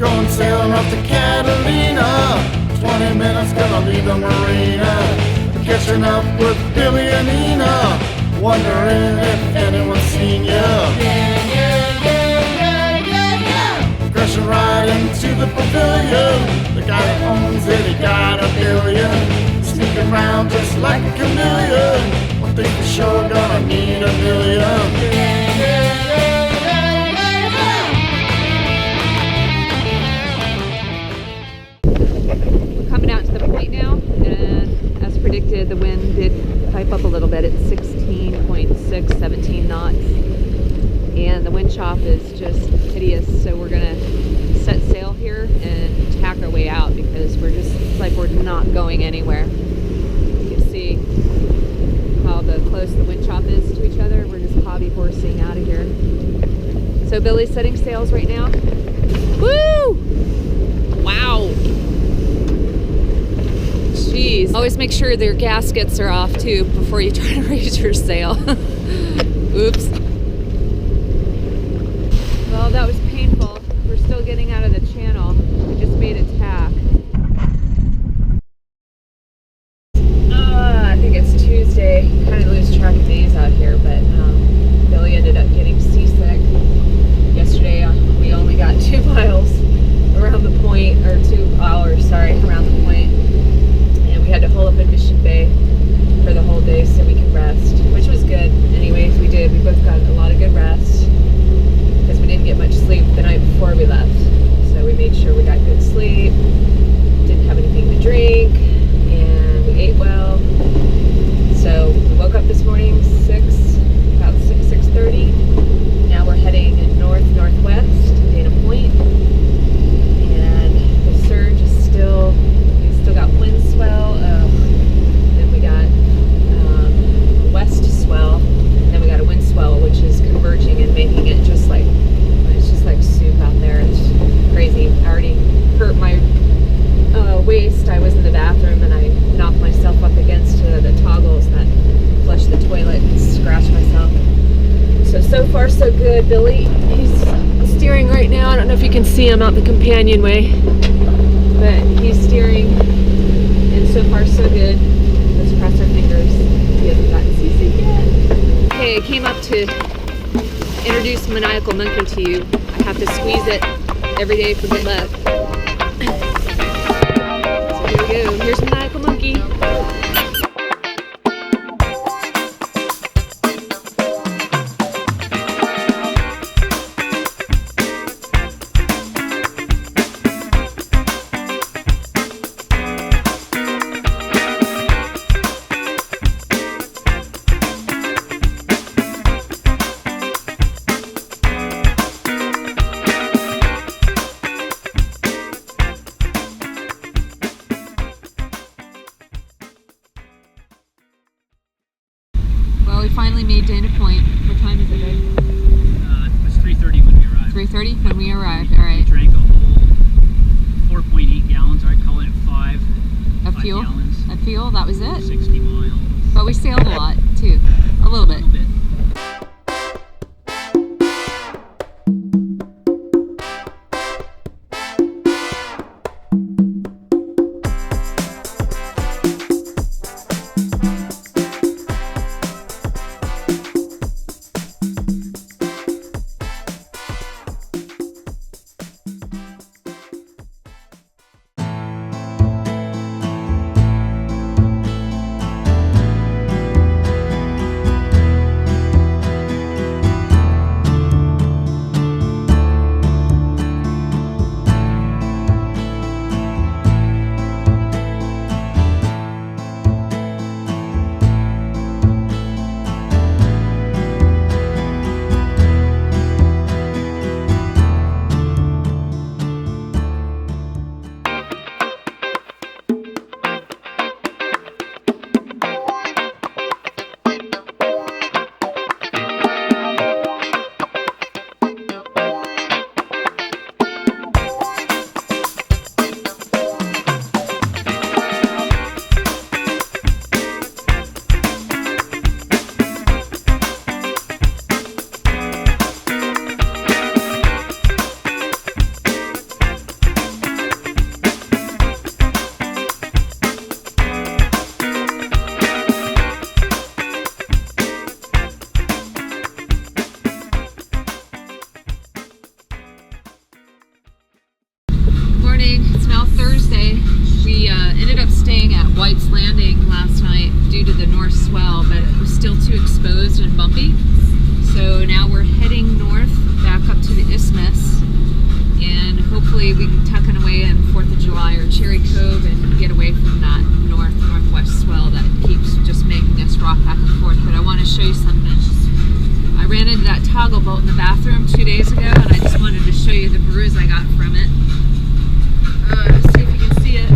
Going sailing off the Catalina, 20 minutes gonna leave the marina. Catching up with Billy and Nina, wondering if anyone's seen ya. Crashing right into the pavilion, the guy that owns it, he got $1 billion. Sneaking around just like a chameleon, one thing for sure, gonna need $1 million. Coming out to the point now, and as predicted, the wind did pipe up a little bit. It's 16.6, 17 knots, and the wind chop is just hideous. So we're gonna set sail here and tack our way out because we're just, it's like we're not going anywhere. You can see how close the wind chop is to each other. We're just hobby horsing out of here. So Billy's setting sails right now. Woo! Wow! Jeez. Always make sure their gaskets are off too before you try to raise your sail. Oops. Well, that was painful. We're still getting out of the channel. We just made a tack. I think it's Tuesday. Kind of lose track of days out here, but Billy ended up getting seasick. Yesterday we only got 2 miles around the point, or 2 hours, sorry, around the point. We had to hole up in Mission Bay for the whole day so we could rest, which was good. Anyways, we did. We both got a lot of good rest because we didn't get much sleep the night before we left. So we made sure we got good sleep, didn't have anything to drink, and we ate well. So we woke up this morning about 6:30. Now we're heading northwest to Dana Point, and the surge is still got wind swell, then we got west swell, and then we got a wind swell which is converging and making it just like, it's just like soup out there. It's crazy. I already hurt my waist. I was in the bathroom and I knocked myself up against the toggles that flush the toilet and scratched myself. So far so good. Billy, he's steering right now. I don't know if you can see him out the companionway, but he's steering, and so far so good. Let's cross our fingers. He hasn't gotten seasick yet. Okay, I came up to introduce Maniacal Monkey to you. I have to squeeze it every day for good luck. So here we go. Here's Maniacal Monkey. We finally made Dana Point. What time is it, babe? It was 3:30 when we arrived. 3:30 when we arrived, all right. We drank a whole 4.8 gallons, I'd call it 5. Of fuel? Gallons. Of fuel, that was it? 60 miles. But we sailed a lot, too. A little bit. morning. It's now Thursday. We ended up staying at White's Landing last night due to the north swell, but it was still too exposed and bumpy. So now we're heading north back up to the isthmus, and hopefully we can tuck away in 4th of July or Cherry Cove and get away from that northwest swell that keeps just making us rock back and forth. But I want to show you something. I ran into that toggle boat in the bathroom 2 days ago, and I just wanted to show you the bruise I got from it. Let's see if you can see it.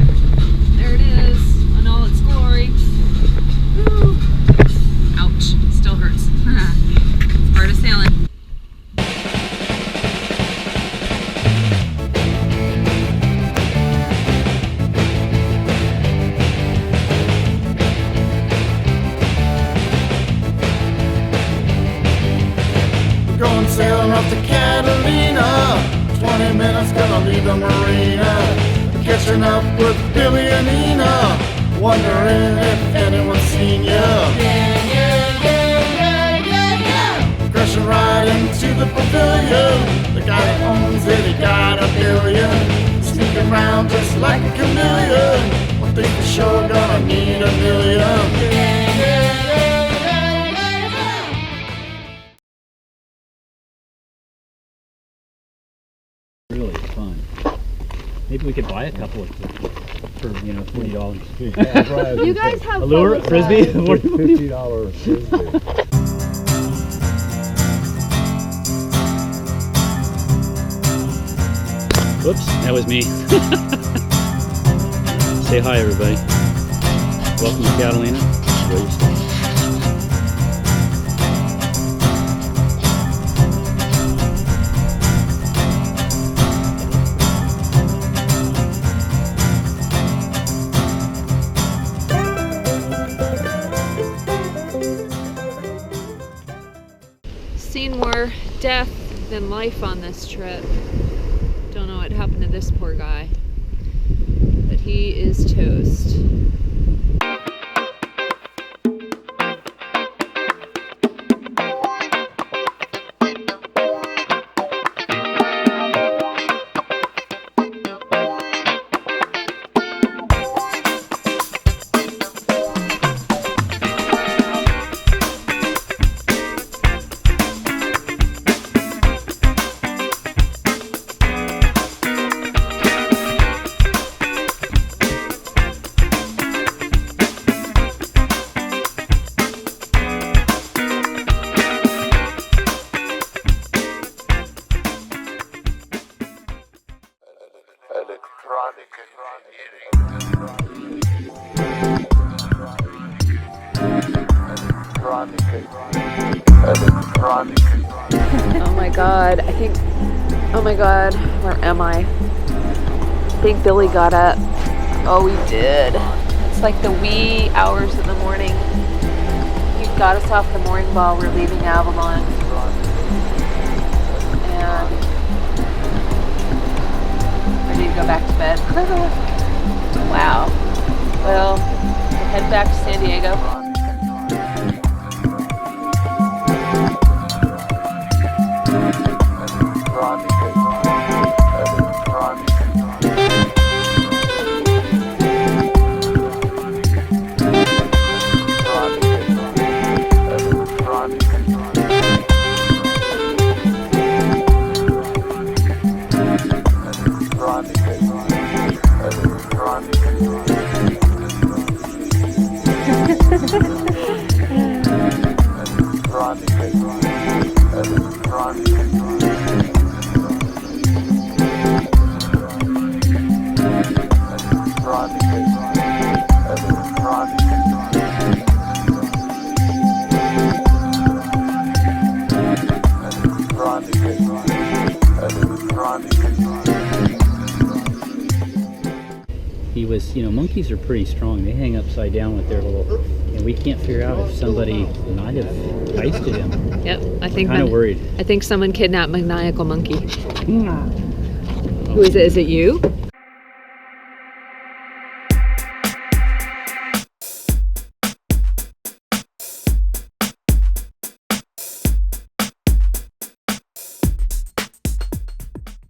There it is in all its glory. Woo. Ouch, still hurts. It's part of sailing. Going sailing off to Catalina. 20 minutes gonna leave the marina. Catching up with Billy and Nina. Wondering if anyone's seen ya. Crashing right into the pavilion. The guy that owns it, he got $1 billion. Sneaking around just like a chameleon. One thing for sure, gonna need $1 million. Really fun. Maybe we could buy a couple of for $40. Yeah, right. You guys have A lure, fun with frisbee. that. $50 frisbee. Whoops, that was me. Say hi, everybody. Welcome to Catalina. Where you stay. Seen more death than life on this trip. Don't know what happened to this poor guy, but he is toast. Oh my god, oh my god, where am I? I think Billy got up. Oh, he did. It's like the wee hours of the morning. He got us off the mooring ball. We're leaving Avalon. And ready to go back to bed. Wow. Well, we'll head back to San Diego. He was, monkeys are pretty strong. They hang upside down with their little, and we can't figure out if somebody might have heisted him. Yep, I think Kind of worried. I think someone kidnapped Maniacal Monkey. Who is it? Is it you?